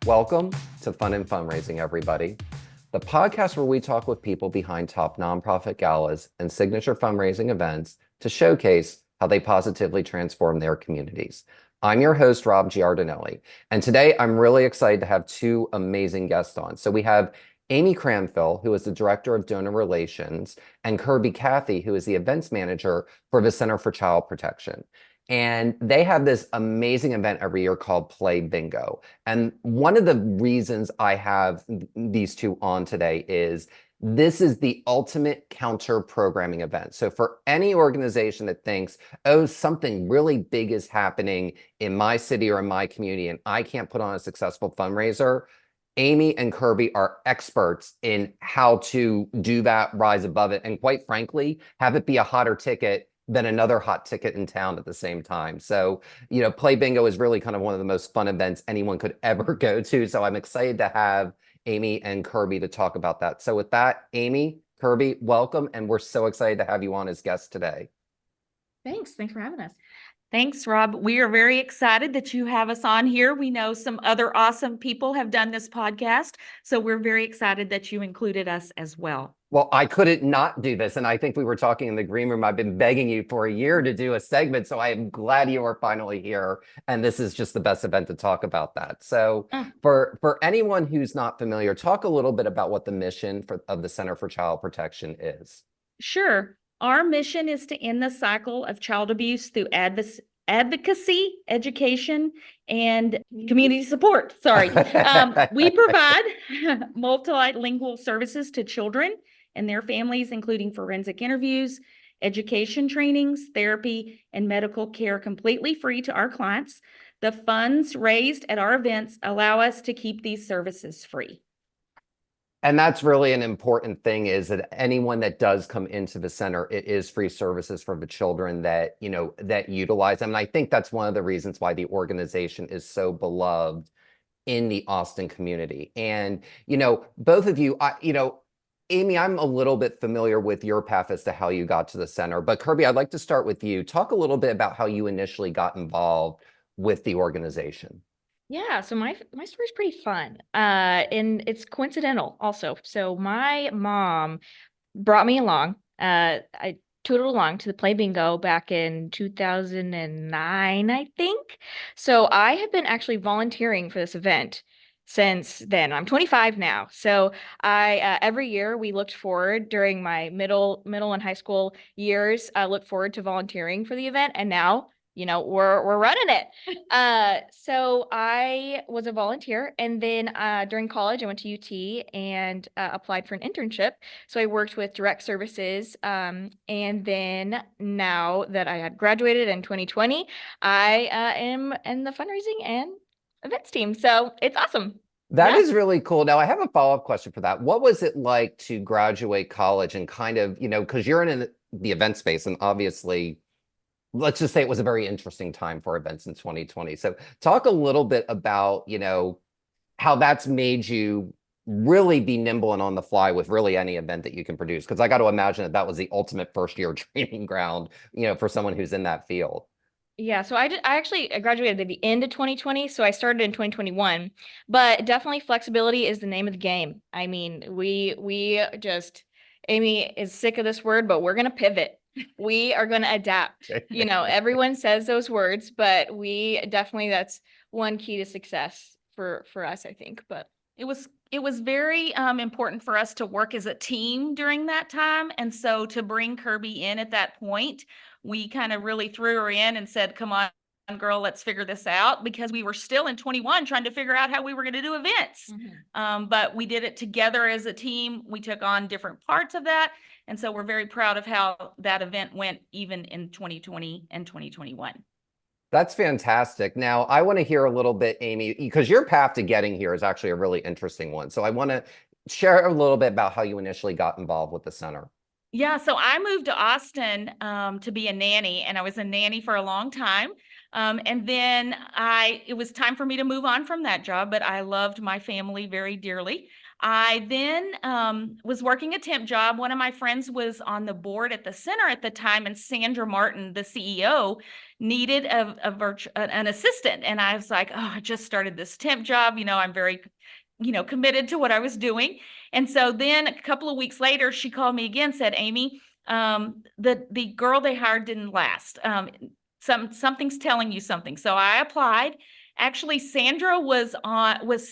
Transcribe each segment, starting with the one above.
Welcome to Fun and Fundraising, everybody. The podcast where we talk with people behind top nonprofit galas and signature fundraising events to showcase how they positively transform their communities. I'm your host, Rob Giardinelli, and today I'm really excited to have two amazing guests on. So we have Amy Cranfill, who is the Director of Donor Relations, and Cathey, who is the Events Manager for the Center for Child Protection. And they have this amazing event every year called Play Bingo. And one of the reasons I have these two on today is this is the ultimate counter-programming event. So for any organization that thinks, oh, something really big is happening in my city or in my community, and I can't put on a successful fundraiser, Amy and Kirby are experts in how to do that, rise above it, and quite frankly, have it be a hotter ticket than another hot ticket in town at the same time. So, Play Bingo is really kind of one of the most fun events anyone could ever go to. So I'm excited to have Amy and Kirby to talk about that. So with that, Amy, Kirby, welcome. And we're so excited to have you on as guests today. Thanks for having us. Thanks, Rob. We are very excited that you have us on here. We know some other awesome people have done this podcast, so we're very excited that you included us as well. Well, I couldn't not do this. And I think we were talking in the green room. I've been begging you for a year to do a segment. So I am glad you are finally here. And this is just the best event to talk about that. So for anyone who's not familiar, talk a little bit about what the mission of the Center for Child Protection is. Sure. Our mission is to end the cycle of child abuse through advocacy, education, and community support. Sorry. We provide multilingual services to children and their families, including forensic interviews, education trainings, therapy, and medical care completely free to our clients. The funds raised at our events allow us to keep these services free. And that's really an important thing, is that anyone that does come into the center, it is free services for the children that, that utilize them. And I think that's one of the reasons why the organization is so beloved in the Austin community. And, both of you, Amy, I'm a little bit familiar with your path as to how you got to the center, but Kirby, I'd like to start with you. Talk a little bit about how you initially got involved with the organization. Yeah, so my story's pretty fun, and it's coincidental also. So my mom brought me along. I tootled along to the Play Bingo back in 2009, I think. So I have been actually volunteering for this event since then. I'm 25 now. So I every year we looked forward during my middle and high school years. I looked forward to volunteering for the event, and now we're running it. So I was a volunteer, and then during college I went to UT and applied for an internship. So I worked with direct services, and then now that I had graduated in 2020, I am in the fundraising and events team. So it's awesome. That is really cool. Now, I have a follow-up question for that. What was it like to graduate college and kind of, because you're in the event space, and obviously, let's just say it was a very interesting time for events in 2020. So talk a little bit about, how that's made you really be nimble and on the fly with really any event that you can produce. Because I got to imagine that was the ultimate first-year training ground, for someone who's in that field. Yeah, so I actually graduated at the end of 2020, so I started in 2021. But definitely flexibility is the name of the game. I mean, we just, Amy is sick of this word, but we're gonna pivot. We are gonna adapt. Everyone says those words, but we definitely, that's one key to success for us, I think. But it was very important for us to work as a team during that time. And so to bring Kirby in at that point, we kind of really threw her in and said, come on, girl, let's figure this out, because we were still in 21 trying to figure out how we were going to do events. But we did it together as a team. We took on different parts of that. And so we're very proud of how that event went, even in 2020 and 2021. That's fantastic. Now, I want to hear a little bit, Amy, because your path to getting here is actually a really interesting one. So I want to share a little bit about how you initially got involved with the center. Yeah, so I moved to Austin to be a nanny, and I was a nanny for a long time. And then it was time for me to move on from that job, but I loved my family very dearly. I then was working a temp job. One of my friends was on the board at the center at the time, and Sandra Martin, the CEO, needed an assistant. And I was like, oh, I just started this temp job. I'm very, committed to what I was doing. And so then a couple of weeks later, she called me again, said, Amy, the girl they hired didn't last. Something's telling you something. So I applied. Actually, Sandra was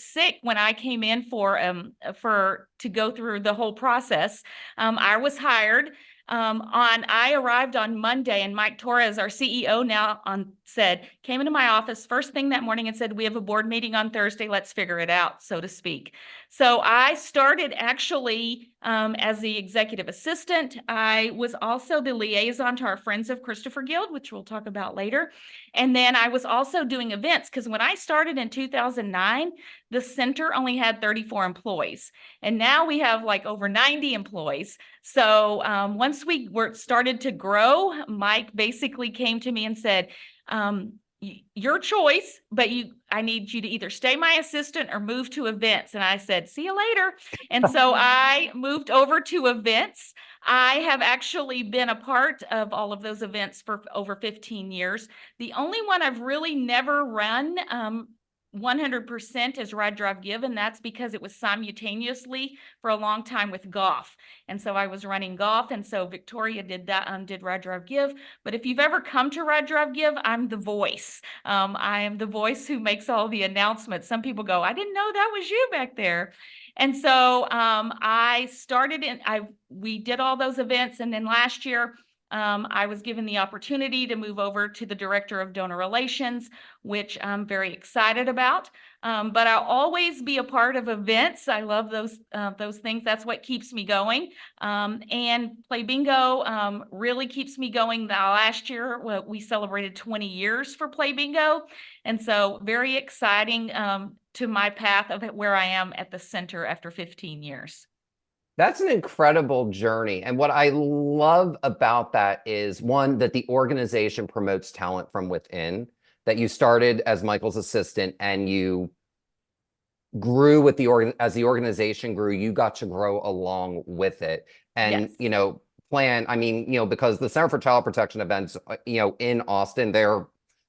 sick when I came in to go through the whole process. I was hired. I arrived on Monday, and Mike Torres, our CEO now, came into my office first thing that morning and said, we have a board meeting on Thursday. Let's figure it out, so to speak. So I started actually as the executive assistant. I was also the liaison to our Friends of Christopher Guild, which we'll talk about later. And then I was also doing events, because when I started in 2009, the center only had 34 employees. And now we have like over 90 employees. So once we started to grow, Mike basically came to me and said, your choice, but I need you to either stay my assistant or move to events. And I said, see you later. And so I moved over to events. I have actually been a part of all of those events for over 15 years. The only one I've really never run 100% is Ride, Drive, Give, and that's because it was simultaneously for a long time with golf. And so I was running golf, and so Victoria did that, did Ride, Drive, Give. But if you've ever come to Ride, Drive, Give, I'm the voice. I am the voice who makes all the announcements. Some people go, I didn't know that was you back there. And so I started we did all those events, and then last year, I was given the opportunity to move over to the Director of Donor Relations, which I'm very excited about. But I'll always be a part of events. I love those things. That's what keeps me going. And Play Bingo really keeps me going. Last year, we celebrated 20 years for Play Bingo. And so very exciting to my path of where I am at the center after 15 years. That's an incredible journey. And what I love about that is, one, that the organization promotes talent from within, that you started as Michael's assistant and you grew with as the organization grew, you got to grow along with it. And, Yes. Because the Center for Child Protection events, in Austin,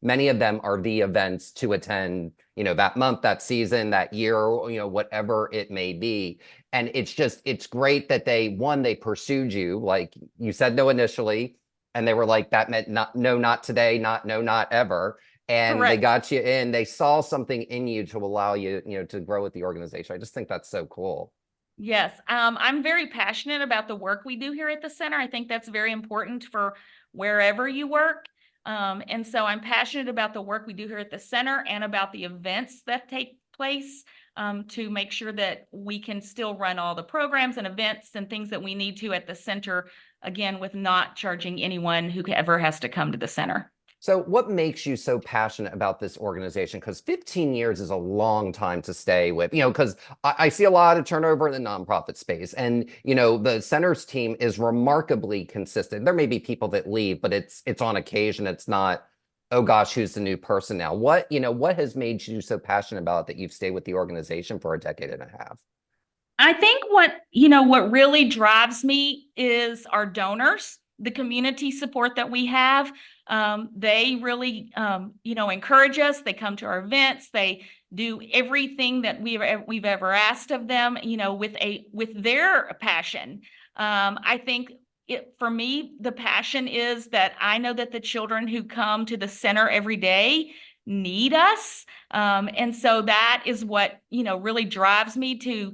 many of them are the events to attend, that month, that season, that year, whatever it may be. And it's great that they pursued you, like you said no initially, and they were like, that meant no, not today, no, not ever. And Correct. They got you in, they saw something in you to allow you, to grow with the organization. I just think that's so cool. Yes, I'm very passionate about the work we do here at the center. I think that's very important for wherever you work. And so I'm passionate about the work we do here at the center and about the events that take place to make sure that we can still run all the programs and events and things that we need to at the center, again, with not charging anyone who ever has to come to the center. So what makes you so passionate about this organization? Because 15 years is a long time to stay with, because I see a lot of turnover in the nonprofit space, and, the center's team is remarkably consistent. There may be people that leave, but it's on occasion. It's not, oh gosh, who's the new person now? What has made you so passionate about it that you've stayed with the organization for a decade and a half? I think what really drives me is our donors, the community support that we have. They really, encourage us. They come to our events. They do everything that we've ever asked of them, with their passion. I think for me, the passion is that I know that the children who come to the center every day need us. And so that is what, really drives me to,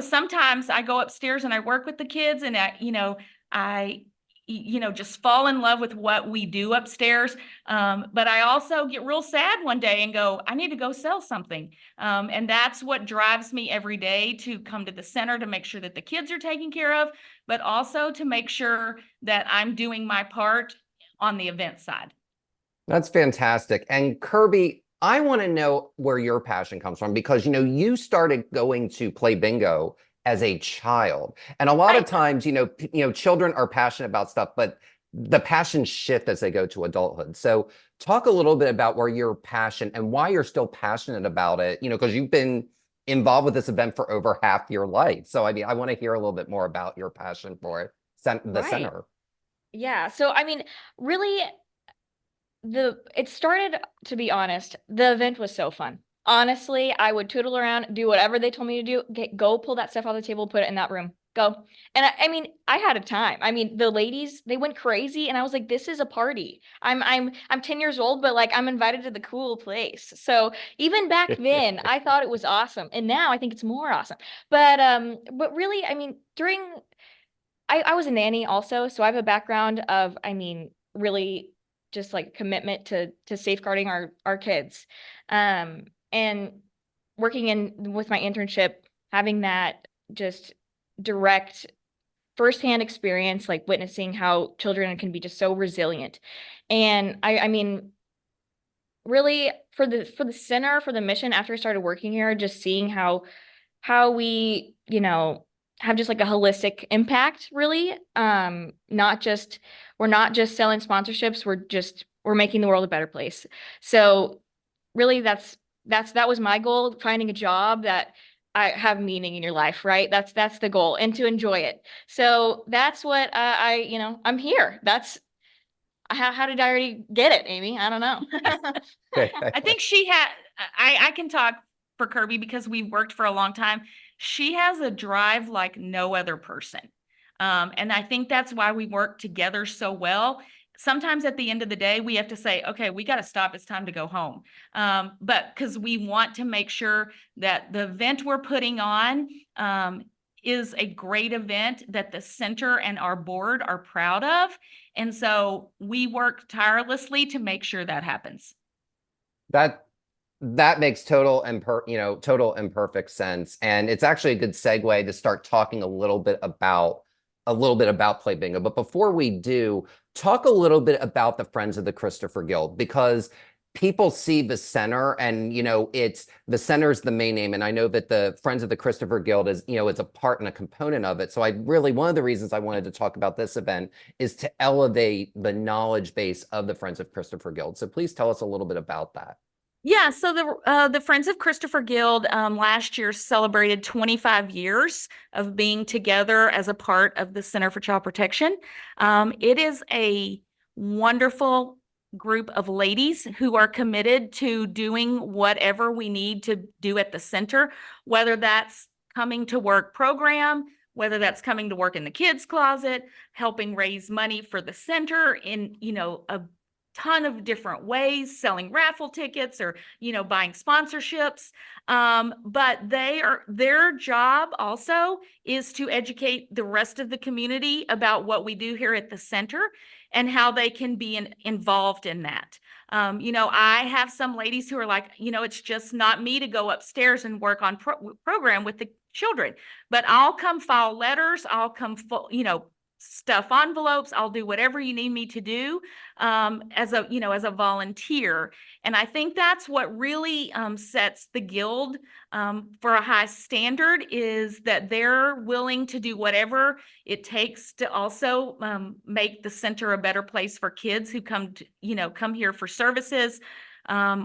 sometimes I go upstairs and I work with the kids, and I just fall in love with what we do upstairs. But I also get real sad one day and go, I need to go sell something. And that's what drives me every day to come to the center, to make sure that the kids are taken care of, but also to make sure that I'm doing my part on the event side. That's fantastic. And Kirby, I want to know where your passion comes from, because, you started going to Play Bingo as a child. And a lot of times, children are passionate about stuff, but the passions shift as they go to adulthood. So talk a little bit about where your passion and why you're still passionate about it, because you've been involved with this event for over half your life. So, I mean, I want to hear a little bit more about your passion for it, the Right. center. Yeah. So, I mean, really, it started, to be honest, the event was so fun. Honestly, I would tootle around, do whatever they told me to do, go pull that stuff off the table, put it in that room, go. And I mean, I had a time. I mean, the ladies, they went crazy, and I was like, this is a party. I'm 10 years old, but like I'm invited to the cool place. So even back then, I thought it was awesome. And now I think it's more awesome. But really, I mean, I was a nanny also, so I have a background of, I mean, really just like commitment to safeguarding our kids. And working in with my internship, having that just direct firsthand experience, like witnessing how children can be just so resilient. And I mean, really for the center, for the mission, after I started working here, just seeing how we, have just like a holistic impact, really. We're not just selling sponsorships, we're making the world a better place. So really that was my goal, finding a job that I have meaning in your life, right? That's the goal, and to enjoy it. So that's what I'm here. How did I already get it, Amy? I don't know. I think I can talk for Kirby because we've worked for a long time. She has a drive like no other person. And I think that's why we work together so well. Sometimes at the end of the day, we have to say, okay, we got to stop. It's time to go home. But because we want to make sure that the event we're putting on is a great event that the center and our board are proud of. And so we work tirelessly to make sure that happens. That makes total and perfect sense. And it's actually a good segue to start talking a little bit about Play Bingo. But before we do, talk a little bit about the Friends of the Christopher Guild, because people see the center and, it's the center is the main name. And I know that the Friends of the Christopher Guild is, is a part and a component of it. So one of the reasons I wanted to talk about this event is to elevate the knowledge base of the Friends of Christopher Guild. So please tell us a little bit about that. Yeah, so the Friends of Christopher Guild last year celebrated 25 years of being together as a part of the Center for Child Protection. It is a wonderful group of ladies who are committed to doing whatever we need to do at the center, whether that's coming to work program, whether that's coming to work in the kids' closet, helping raise money for the center in, a ton of different ways, selling raffle tickets or, buying sponsorships. But their job also is to educate the rest of the community about what we do here at the center and how they can be involved in that. I have some ladies who are like, it's just not me to go upstairs and work on program with the children, but I'll come file letters. I'll come, stuff envelopes. I'll do whatever you need me to do as a volunteer. And I think that's what really sets the guild for a high standard, is that they're willing to do whatever it takes to also make the center a better place for kids who come here for services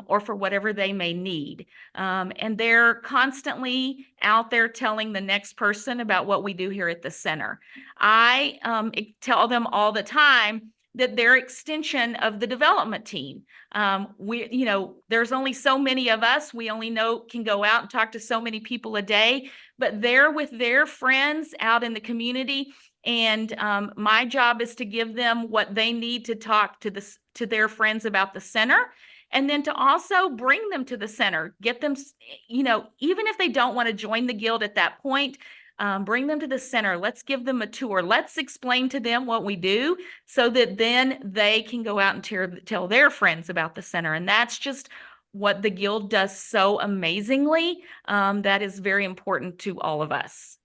or for whatever they may need. And they're constantly out there telling the next person about what we do here at the center. I tell them all the time that they're extension of the development team. There's only so many of us. We only can go out and talk to so many people a day, but they're with their friends out in the community. And my job is to give them what they need to talk to their friends about the center. And then to also bring them to the center, get them, even if they don't want to join the guild at that point, bring them to the center. Let's give them a tour. Let's explain to them what we do so that then they can go out and tell their friends about the center. And that's just what the guild does so amazingly. That is very important to all of us.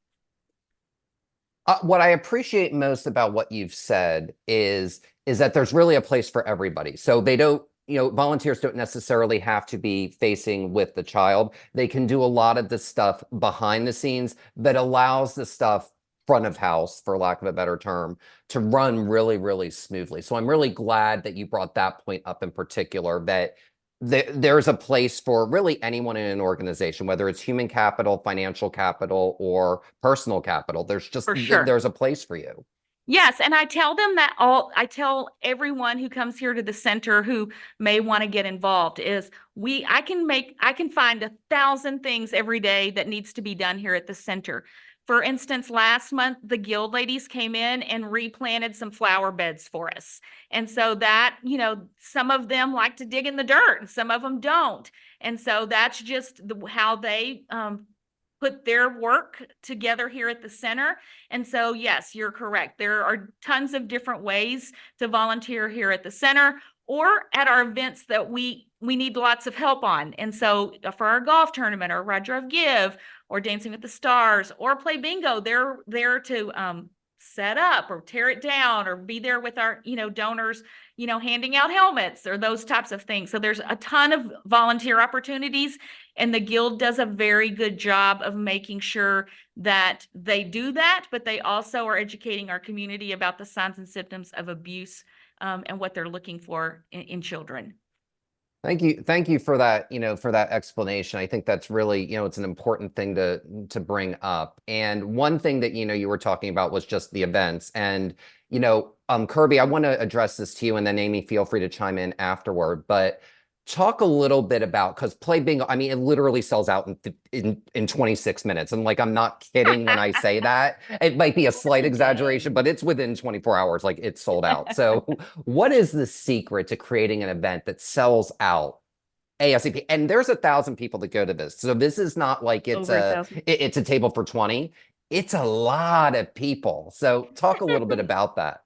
What I appreciate most about what you've said is that there's really a place for everybody. So they don't, volunteers don't necessarily have to be facing with the child. They can do a lot of the stuff behind the scenes that allows the stuff front of house, for lack of a better term, to run really, really smoothly. So I'm really glad that you brought that point up in particular, that there's a place for really anyone in an organization, whether it's human capital, financial capital, or personal capital. There's just, For sure. there's a place for you. Yes, and I tell them that I tell everyone who comes here to the center who may want to get involved is I can find 1,000 things every day that needs to be done here at the center. For instance, last month, the Guild ladies came in and replanted some flower beds for us. And so that, some of them like to dig in the dirt and some of them don't. And so that's just how they put their work together here at the center. And so, yes, you're correct. There are tons of different ways to volunteer here at the center or at our events that we need lots of help on. And so for our golf tournament or Rod Drive Give or Dancing with the Stars or Play Bingo, they're there to set up or tear it down or be there with our, donors, handing out helmets or those types of things. So there's a ton of volunteer opportunities, and the Guild does a very good job of making sure that they do that, but they also are educating our community about the signs and symptoms of abuse and what they're looking for in children. Thank you. Thank you for that, for that explanation. I think that's really, it's an important thing to bring up. And one thing that, you were talking about was just the events. And, Kirby, I want to address this to you, and then Amy, feel free to chime in afterward. But talk a little bit about, because Play Bingo, I mean, it literally sells out in 26 minutes. And like, I'm not kidding when I say that. It might be a slight exaggeration, but it's within 24 hours, like it's sold out. So what is the secret to creating an event that sells out ASAP? And there's 1,000 people that go to this. So this is not like it's a table for 20. It's a lot of people. So talk a little bit about that.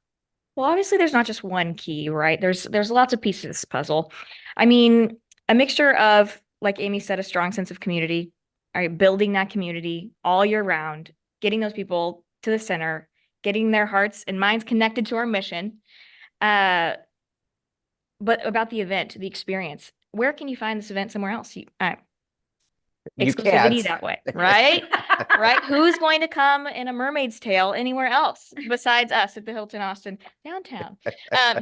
Well, obviously there's not just one key, right? There's lots of pieces to this puzzle. I mean, a mixture of, like Amy said, a strong sense of community, all right, building that community all year round, getting those people to the center, getting their hearts and minds connected to our mission. But about the event, the experience, where can you find this event somewhere else? Exclusivity that way, right? Right? Who's going to come in a mermaid's tail anywhere else besides us at the Hilton Austin downtown?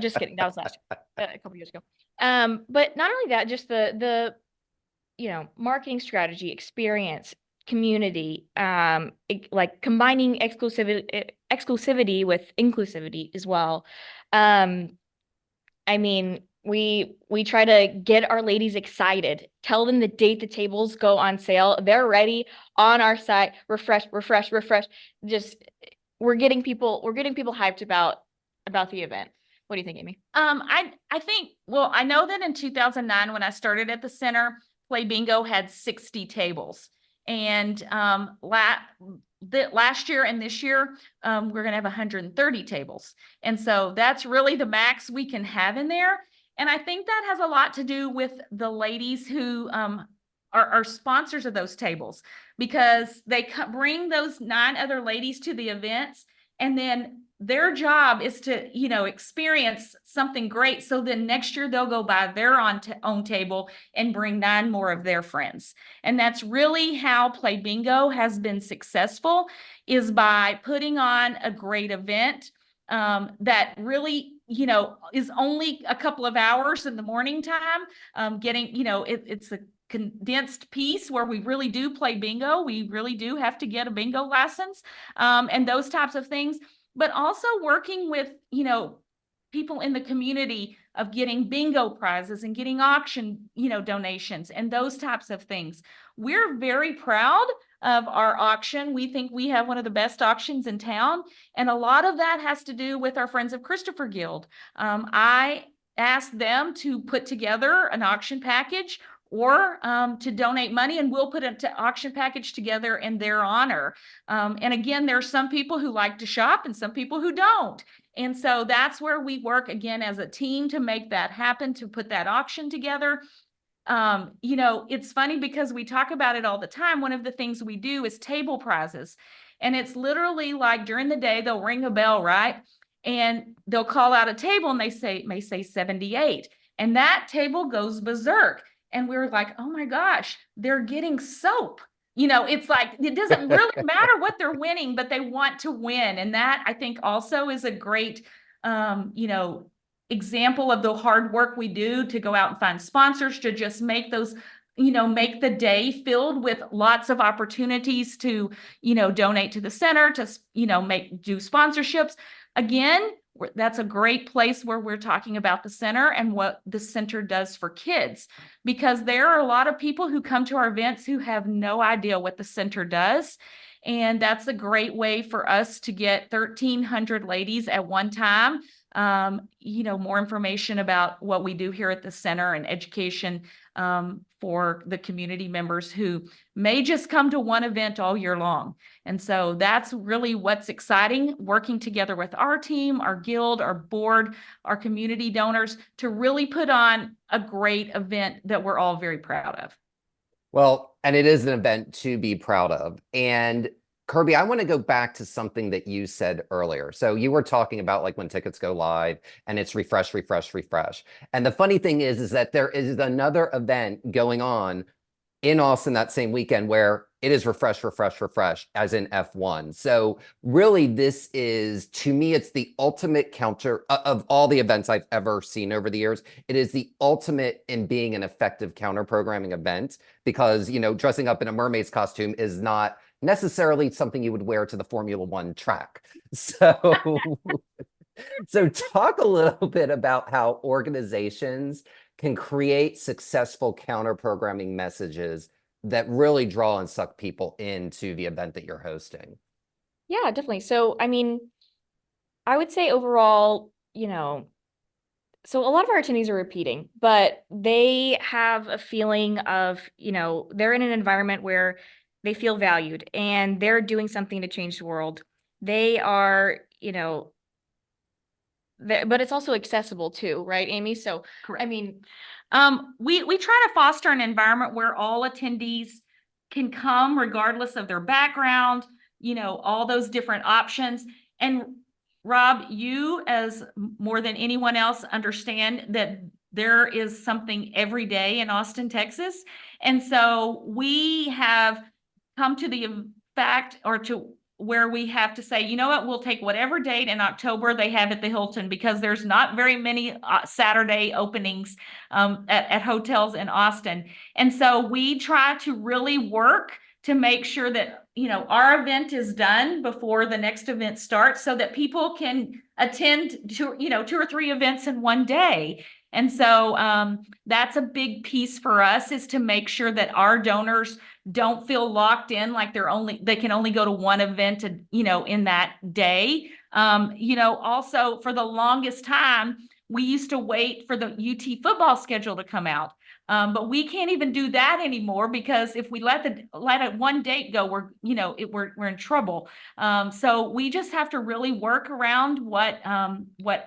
Just kidding. That was last year, a couple years ago. But not only that, just the marketing strategy, experience, community, like combining exclusivity with inclusivity as well. I mean, we try to get our ladies excited, tell them the date the tables go on sale. They're ready on our site. Refresh. Just we're getting people hyped about the event. What do you think, Amy? I think, well, I know that in 2009, when I started at the center, Play Bingo had 60 tables. And last year and this year, we're going to have 130 tables. And so that's really the max we can have in there. And I think that has a lot to do with the ladies who are sponsors of those tables, because they bring those 9 other ladies to the events, and then their job is to, experience something great. So then next year they'll go buy their own table and bring 9 more of their friends. And that's really how Play Bingo has been successful, is by putting on a great event that really, is only a couple of hours in the morning time, getting, it's a condensed piece where we really do play bingo. We really do have to get a bingo license, and those types of things. But also working with, people in the community of getting bingo prizes and getting auction, donations and those types of things. We're very proud of our auction. We think we have one of the best auctions in town. And a lot of that has to do with our Friends of Christopher Guild. I asked them to put together an auction package or to donate money, and we'll put an auction package together in their honor. And again, there are some people who like to shop and some people who don't. And so that's where we work again as a team to make that happen, to put that auction together. It's funny because we talk about it all the time. One of the things we do is table prizes. And it's literally like during the day, they'll ring a bell, right? And they'll call out a table and may say 78. And that table goes berserk. And we're like, oh my gosh, they're getting soap. it's like, it doesn't really matter what they're winning, but they want to win. And that, I think, also is a great, example of the hard work we do to go out and find sponsors, to just make those, make the day filled with lots of opportunities to, donate to the center, to, do sponsorships. Again, that's a great place where we're talking about the center and what the center does for kids, because there are a lot of people who come to our events who have no idea what the center does. And that's a great way for us to get 1,300 ladies at one time, more information about what we do here at the center and education for the community members who may just come to one event all year long. And so that's really what's exciting, working together with our team, our guild, our board, our community donors to really put on a great event that we're all very proud of. Well, and it is an event to be proud of. And Kirby, I want to go back to something that you said earlier. So you were talking about like when tickets go live and it's refresh, refresh, refresh. And the funny thing is that there is another event going on in Austin that same weekend where it is refresh, refresh, refresh, as in F1. So really, this is, to me, it's the ultimate counter of all the events I've ever seen over the years. It is the ultimate in being an effective counter programming event because, dressing up in a mermaid's costume is not necessarily something you would wear to the Formula One track. So, so talk a little bit about how organizations can create successful counter programming messages that really draw and suck people into the event that you're hosting. Yeah, definitely. So, I mean, I would say overall, so a lot of our attendees are repeating, but they have a feeling of, they're in an environment where they feel valued and they're doing something to change the world. They are, but it's also accessible too, right, Amy? So, Correct. I mean, we try to foster an environment where all attendees can come regardless of their background, all those different options. And Rob, you, as more than anyone else, understand that there is something every day in Austin, Texas. And so we have come to the fact, or to where we have to say, you know what, we'll take whatever date in October they have at the Hilton, because there's not very many Saturday openings at hotels in Austin. And so we try to really work to make sure that, our event is done before the next event starts so that people can attend to, 2 or 3 events in one day. And so that's a big piece for us, is to make sure that our donors don't feel locked in, like they can only go to one event, in that day. Also for the longest time, we used to wait for the UT football schedule to come out. But we can't even do that anymore, because if we let one date go, we're in trouble. So we just have to really work around what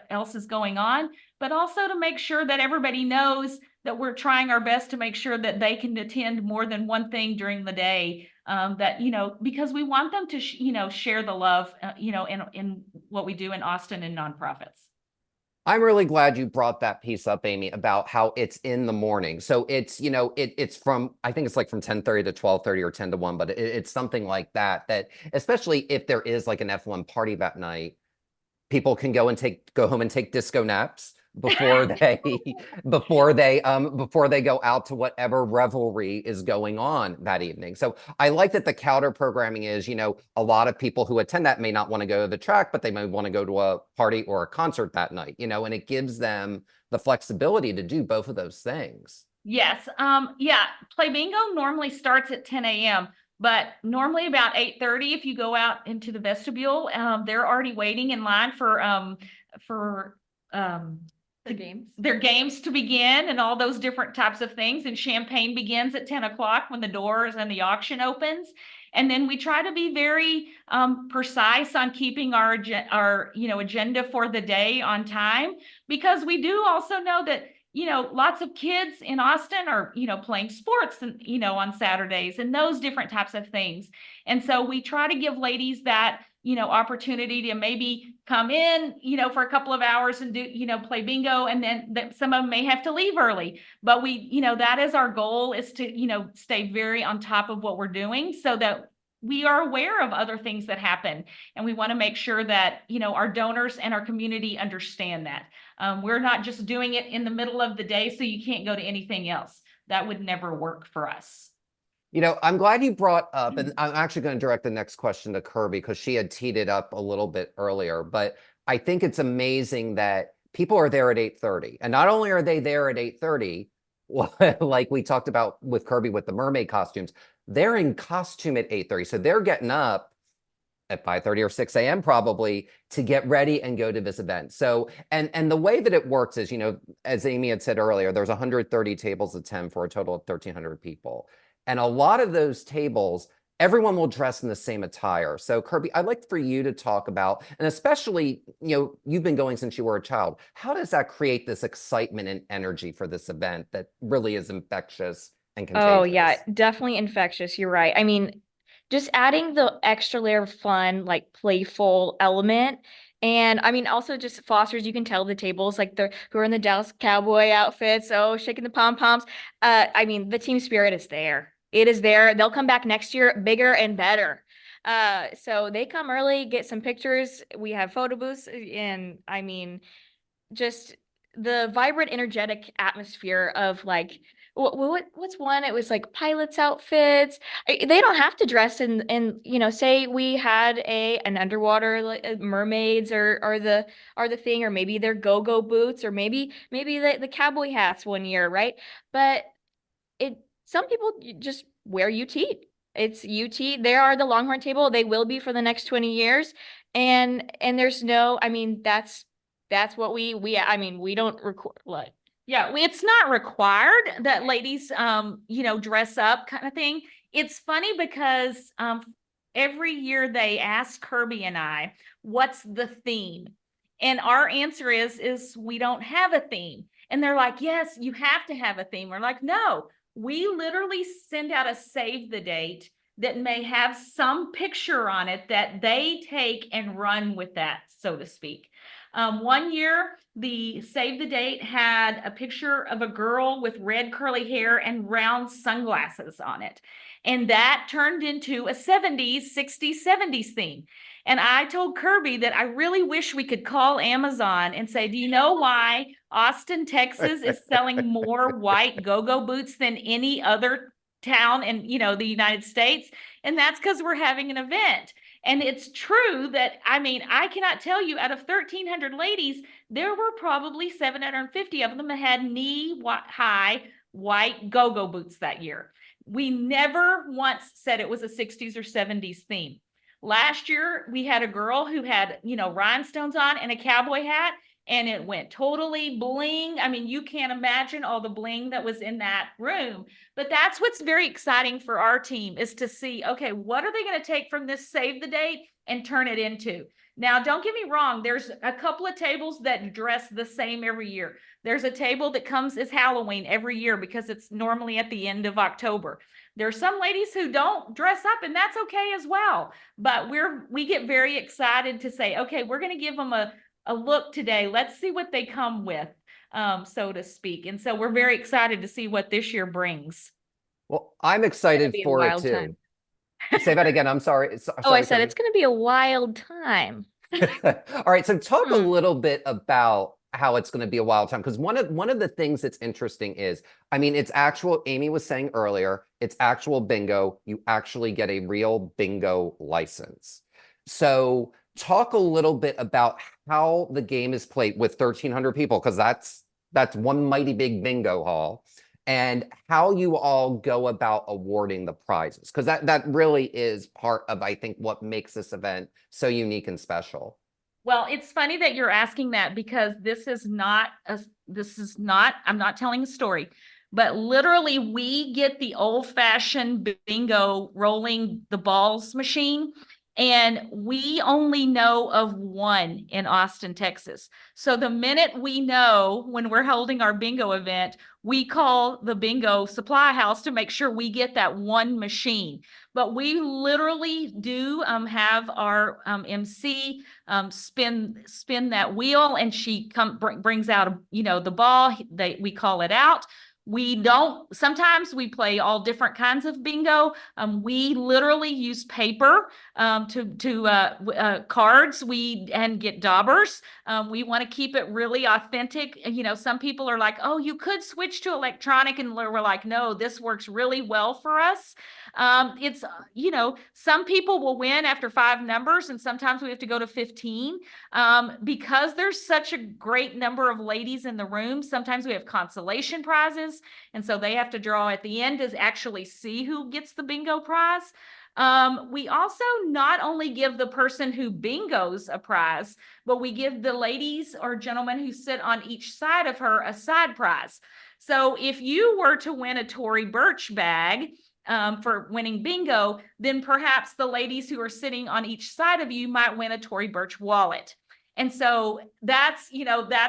else is going on, but also to make sure that everybody knows that we're trying our best to make sure that they can attend more than one thing during the day. Because we want them to share the love, in what we do in Austin and nonprofits. I'm really glad you brought that piece up, Amy, about how it's in the morning. So it's, it's from, I think it's like from 10:30 to 12:30 or 10 to 1, but it's something like that, that especially if there is like an F1 party that night, people can go home and take disco naps before they go out to whatever revelry is going on that evening. So I like that the counter programming is, a lot of people who attend that may not want to go to the track, but they may want to go to a party or a concert that night, and it gives them the flexibility to do both of those things. Yes. Play Bingo normally starts at 10 a.m. But normally about 8:30, if you go out into the vestibule, they're already waiting in line for their games to begin, and all those different types of things. And champagne begins at 10 o'clock when the doors and the auction opens. And then we try to be very precise on keeping our agenda for the day on time, because we do also know that lots of kids in Austin are, playing sports and, on Saturdays and those different types of things. And so we try to give ladies that opportunity to maybe come in, for a couple of hours and do, play bingo. And then some of them may have to leave early, but that is our goal, is to, stay very on top of what we're doing so that we are aware of other things that happen. And we want to make sure that, our donors and our community understand that. We're not just doing it in the middle of the day so you can't go to anything else. That would never work for us. I'm glad you brought up, and I'm actually going to direct the next question to Kirby because she had teed it up a little bit earlier, but I think it's amazing that people are there at 8:30. And not only are they there at 8:30, like we talked about with Kirby with the mermaid costumes, they're in costume at 8:30. So they're getting up at 5:30 or 6 a.m. probably to get ready and go to this event. So, and the way that it works is, as Amy had said earlier, there's 130 tables attend for a total of 1,300 people. And a lot of those tables, everyone will dress in the same attire. So Kirby, I'd like for you to talk about, and especially, you've been going since you were a child. How does that create this excitement and energy for this event that really is infectious and contagious? Oh yeah, definitely infectious. You're right. I mean, just adding the extra layer of fun, like playful element. And I mean, also just fosters, you can tell the tables, like who are in the Dallas Cowboy outfits, shaking the pom-poms. I mean, the team spirit is there. It is there. They'll come back next year bigger and better. So they come early, get some pictures. We have photo booths, and I mean, just the vibrant, energetic atmosphere of like, what's one? It was like pilots' outfits. They don't have to dress in say we had an underwater mermaids are the thing, or maybe they're go-go boots, or maybe the cowboy hats one year, right? But some people just wear UT. It's UT. They are the Longhorn table. They will be for the next 20 years. And there's no, I mean, that's what I mean, we don't record what. Yeah, it's not required that ladies, dress up kind of thing. It's funny because every year they ask Kirby and I, what's the theme? And our answer is we don't have a theme. And they're like, yes, you have to have a theme. We're like, no, we literally send out a save the date that may have some picture on it that they take and run with that, so to speak. One year, the save the date had a picture of a girl with red curly hair and round sunglasses on it. And that turned into a 70s, 60s, 70s theme. And I told Kirby that I really wish we could call Amazon and say, do you know why Austin, Texas is selling more white go-go boots than any other town in, the United States? And that's because we're having an event. And it's true that, I mean, I cannot tell you, out of 1,300 ladies, there were probably 750 of them that had knee-high white go-go boots that year. We never once said it was a 60s or 70s theme. Last year, we had a girl who had, rhinestones on and a cowboy hat, and it went totally bling. I mean, you can't imagine all the bling that was in that room. But that's what's very exciting for our team, is to see, okay, what are they going to take from this save the date and turn it into? Now, don't get me wrong. There's a couple of tables that dress the same every year. There's a table that comes as Halloween every year because it's normally at the end of October. There are some ladies who don't dress up, and that's okay as well. But we get very excited to say, okay, we're going to give them a look today. Let's see what they come with, so to speak. And so we're very excited to see what this year brings. Well, I'm excited for it too. Time. Say that again. I'm sorry. I said it's going to be a wild time. All right. So talk a little bit about how it's going to be a wild time, because one of the things that's interesting is, I mean, it's actual, Amy was saying earlier, it's actual bingo. You actually get a real bingo license. So talk a little bit about how the game is played with 1,300 people, because that's one mighty big bingo hall, and how you all go about awarding the prizes, because that really is part of, I think, what makes this event so unique and special. Well, it's funny that you're asking that, because this is not, I'm not telling a story, but literally we get the old-fashioned bingo rolling the balls machine, And we only know of one in Austin, Texas. So the minute we know when we're holding our bingo event, we call the bingo supply house to make sure we get that one machine. But we literally do have our MC spin that wheel, and she brings out the ball. We call it out. We don't, sometimes we play all different kinds of bingo. We literally use paper to cards and get daubers. We want to keep it really authentic. Some people are like, oh, you could switch to electronic, and we're like, no, this works really well for us. It's, some people will win after 5 numbers, and sometimes we have to go to 15. Because there's such a great number of ladies in the room, sometimes we have consolation prizes. And so they have to draw at the end to actually see who gets the bingo prize. We also not only give the person who bingos a prize, but we give the ladies or gentlemen who sit on each side of her a side prize. So if you were to win a Tory Burch bag for winning bingo, then perhaps the ladies who are sitting on each side of you might win a Tory Burch wallet. And so that's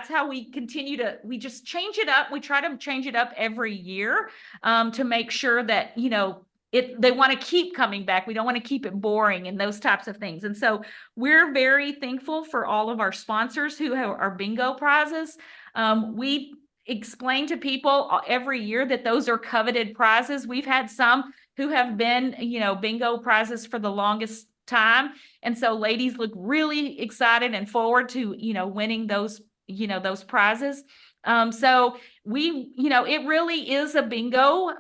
how we continue we just change it up. We try to change it up every year to make sure that, they want to keep coming back. We don't want to keep it boring and those types of things. And so we're very thankful for all of our sponsors who have our bingo prizes. We explain to people every year that those are coveted prizes. We've had some who have been, bingo prizes for the longest time. And so ladies look really excited and forward to, winning those prizes. So we, it really is a bingo.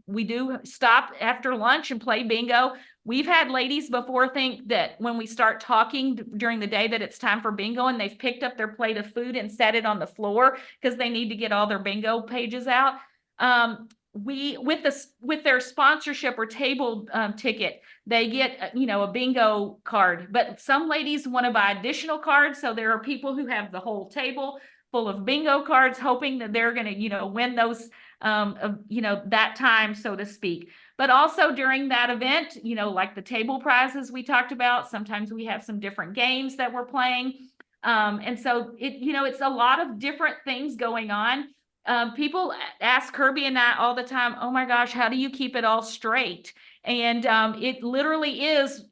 We do stop after lunch and play bingo. We've had ladies before think that when we start talking during the day that it's time for bingo, and they've picked up their plate of food and set it on the floor because they need to get all their bingo pages out. With their sponsorship or table ticket, they get a bingo card. But some ladies want to buy additional cards, so there are people who have the whole table full of bingo cards, hoping that they're going to win those that time, so to speak. But also during that event, like the table prizes we talked about, sometimes we have some different games that we're playing, and so it's a lot of different things going on. People ask Kirby and I all the time, oh my gosh, how do you keep it all straight? And it literally is,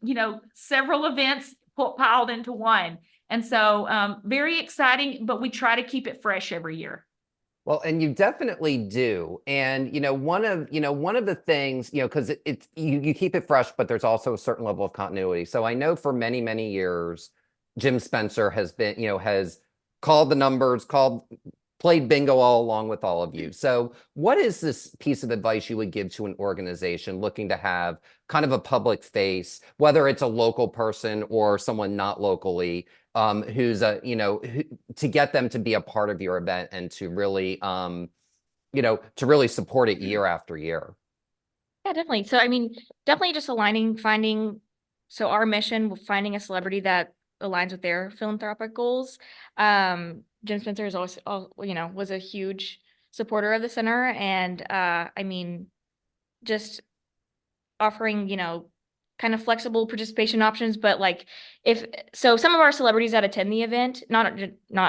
several events piled into one. And so very exciting, but we try to keep it fresh every year. Well, and you definitely do. And, one of the things, because you keep it fresh, but there's also a certain level of continuity. So I know for many, many years, Jim Spencer has been, has called the numbers, played bingo all along with all of you. So what is this piece of advice you would give to an organization looking to have kind of a public face, whether it's a local person or someone not locally, who's to get them to be a part of your event and to really, to really support it year after year? Yeah, definitely. So, I mean, definitely just so our mission, finding a celebrity that aligns with their philanthropic goals. Jim Spencer is always, was a huge supporter of the center. And, I mean, just offering, kind of flexible participation options, but some of our celebrities that attend the event, not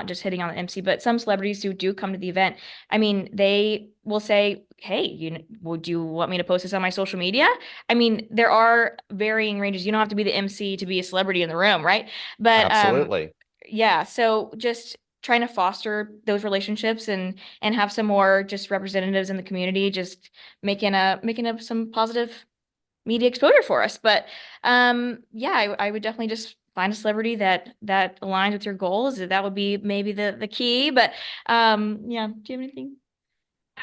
just hitting on the MC, but some celebrities who do come to the event, I mean, they will say, hey, would you want me to post this on my social media? I mean, there are varying ranges. You don't have to be the MC to be a celebrity in the room, right? But absolutely. Yeah. So just trying to foster those relationships and have some more just representatives in the community, just making up some positive media exposure for us. But I would definitely just find a celebrity that aligns with your goals. That would be maybe the key. But do you have anything?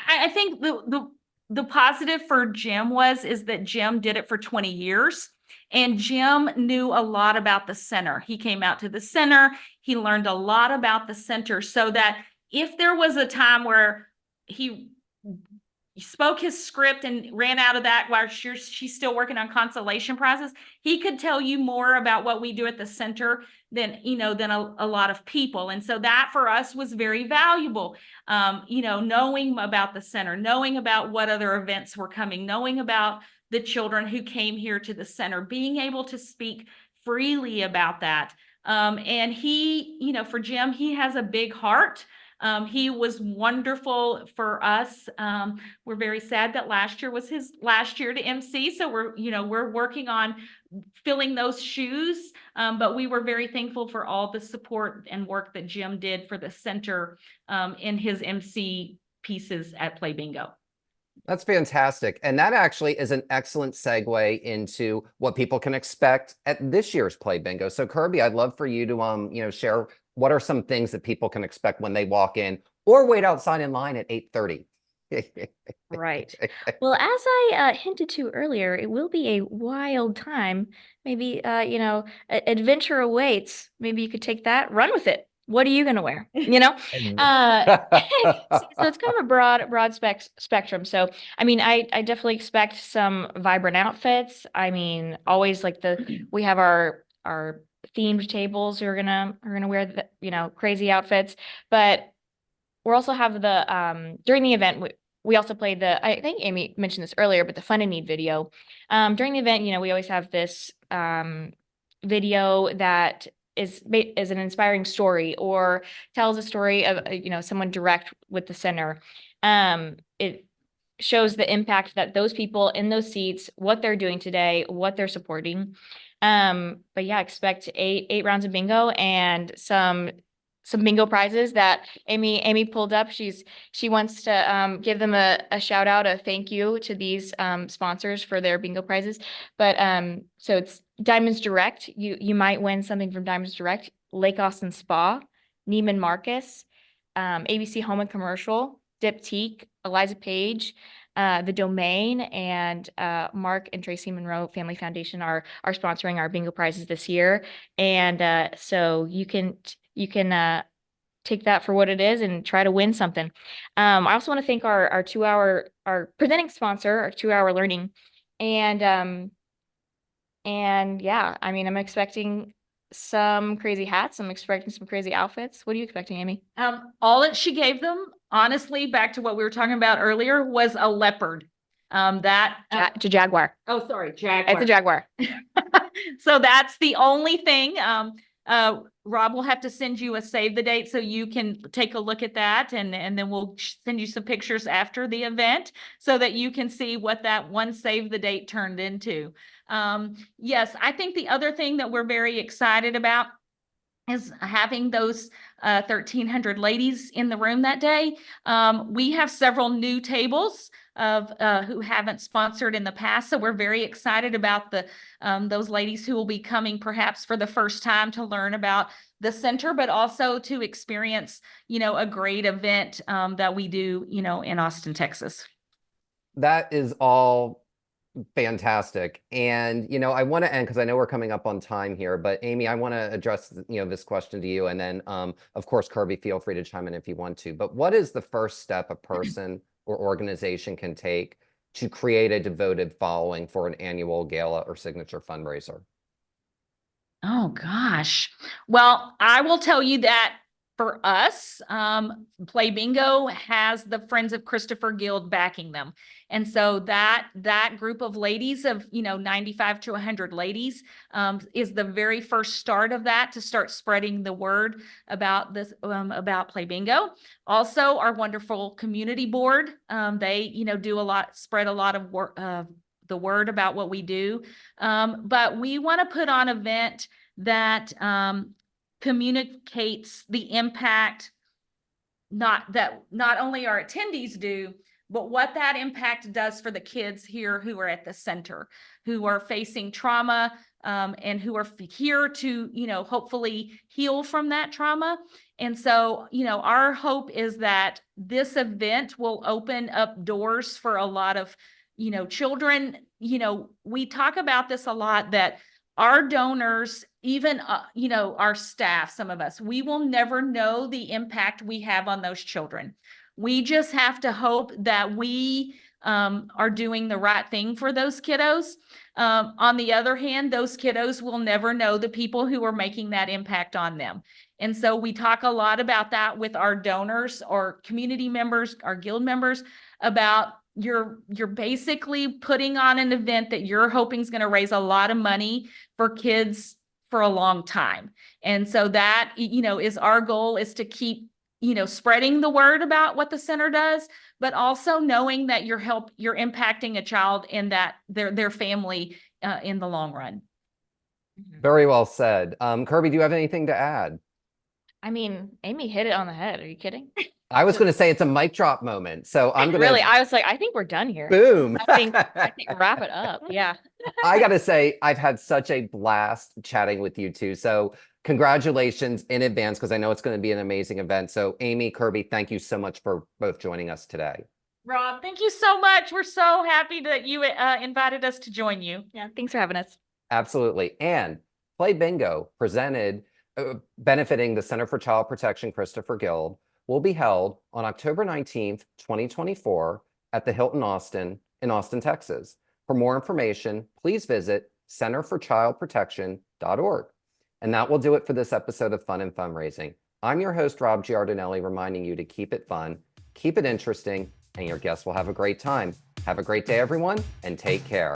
I think the positive for Jim is that Jim did it for 20 years. And Jim knew a lot about the center. He came out to the center. He learned a lot about the center, so that if there was a time where he spoke his script and ran out of that while she's still working on consolation prizes, he could tell you more about what we do at the center than a lot of people. And so that for us was very valuable. Knowing about the center, knowing about what other events were coming, knowing about the children who came here to the center, being able to speak freely about that. And he, you know, for Jim, he has a big heart. He was wonderful for us. We're very sad that last year was his last year to MC. So we're working on filling those shoes. But we were very thankful for all the support and work that Jim did for the center in his MC pieces at Play Bingo. That's fantastic. And that actually is an excellent segue into what people can expect at this year's Play Bingo. So Kirby, I'd love for you to share what are some things that people can expect when they walk in or wait outside in line at 8:30. Right. Well, as I hinted to earlier, it will be a wild time. Maybe, adventure awaits. Maybe you could take that, run with it. What are you going to wear? So it's kind of a broad spectrum. So, I mean, I definitely expect some vibrant outfits. I mean, always like we have our themed tables who are gonna wear the, crazy outfits, but we'll also have during the event, we also played I think Amy mentioned this earlier, but the Fun and Need video. During the event, we always have this video that is an inspiring story or tells a story of, someone direct with the center. It shows the impact that those people in those seats, what they're doing today, what they're supporting. But yeah, expect eight rounds of bingo and some bingo prizes that Amy pulled up. She wants to give them a shout out, a thank you to these sponsors for their bingo prizes. But so it's Diamonds Direct. You might win something from Diamonds Direct, Lake Austin Spa, Neiman Marcus, ABC Home and Commercial, Diptyque, Eliza Page, The Domain, and Mark and Tracy Monroe Family Foundation are sponsoring our bingo prizes this year. And so you can take that for what it is and try to win something. I also want to thank our presenting sponsor, our 2-hour learning. And yeah, I mean, I'm expecting some crazy hats. I'm expecting some crazy outfits. What are you expecting, Amy? All that she gave them, honestly, back to what we were talking about earlier, was a leopard. It's a jaguar. Oh, sorry, jaguar. It's a jaguar. So that's the only thing. Rob will have to send you a save the date so you can take a look at that, and then we'll send you some pictures after the event so that you can see what that one save the date turned into. Yes, I think the other thing that we're very excited about is having those 1,300 ladies in the room that day. We have several new tables of who haven't sponsored in the past, so we're very excited about those ladies who will be coming perhaps for the first time to learn about the center, but also to experience, a great event that we do, in Austin, Texas. That is all fantastic. And, I want to end because I know we're coming up on time here, but Amy, I want to address, this question to you. And then, of course, Kirby, feel free to chime in if you want to. But what is the first step a person or organization can take to create a devoted following for an annual gala or signature fundraiser? Oh, gosh. Well, I will tell you that for us, Play Bingo has the Friends of Christopher Guild backing them. And so that group of ladies of, 95 to 100 ladies is the very first start of that to start spreading the word about this, about Play Bingo. Also, our wonderful community board, they, spread a lot of the word about what we do. But we want to put on an event that communicates the impact, not only our attendees do, but what that impact does for the kids here who are at the center, who are facing trauma, and who are here to, hopefully heal from that trauma. And so, our hope is that this event will open up doors for a lot of, children. We talk about this a lot, that our donors, even, our staff, some of us, we will never know the impact we have on those children. We just have to hope that we are doing the right thing for those kiddos. On the other hand, those kiddos will never know the people who are making that impact on them. And so we talk a lot about that with our donors or community members, our guild members, about you're basically putting on an event that you're hoping is going to raise a lot of money for kids for a long time. And so that, is our goal, is to keep, spreading the word about what the center does, but also knowing that you're impacting a child in that their family in the long run. Very well said. Kirby, do you have anything to add? I mean, Amy hit it on the head. Are you kidding? I was going to say it's a mic drop moment. So I'm going to Really, I was like, I think we're done here. boom. I think wrap it up. Yeah. I got to say, I've had such a blast chatting with you two. So congratulations in advance, because I know it's going to be an amazing event. So Amy, Kirby, thank you so much for both joining us today. Rob, thank you so much. We're so happy that you invited us to join you. Yeah. Thanks for having us. Absolutely. And Play Bingo, benefiting the Center for Child Protection Christopher Guild, will be held on October 19th, 2024 at the Hilton Austin in Austin, Texas. For more information, please visit centerforchildprotection.org. And that will do it for this episode of Fun and Fundraising. I'm your host, Rob Giardinelli, reminding you to keep it fun, keep it interesting, and your guests will have a great time. Have a great day, everyone, and take care.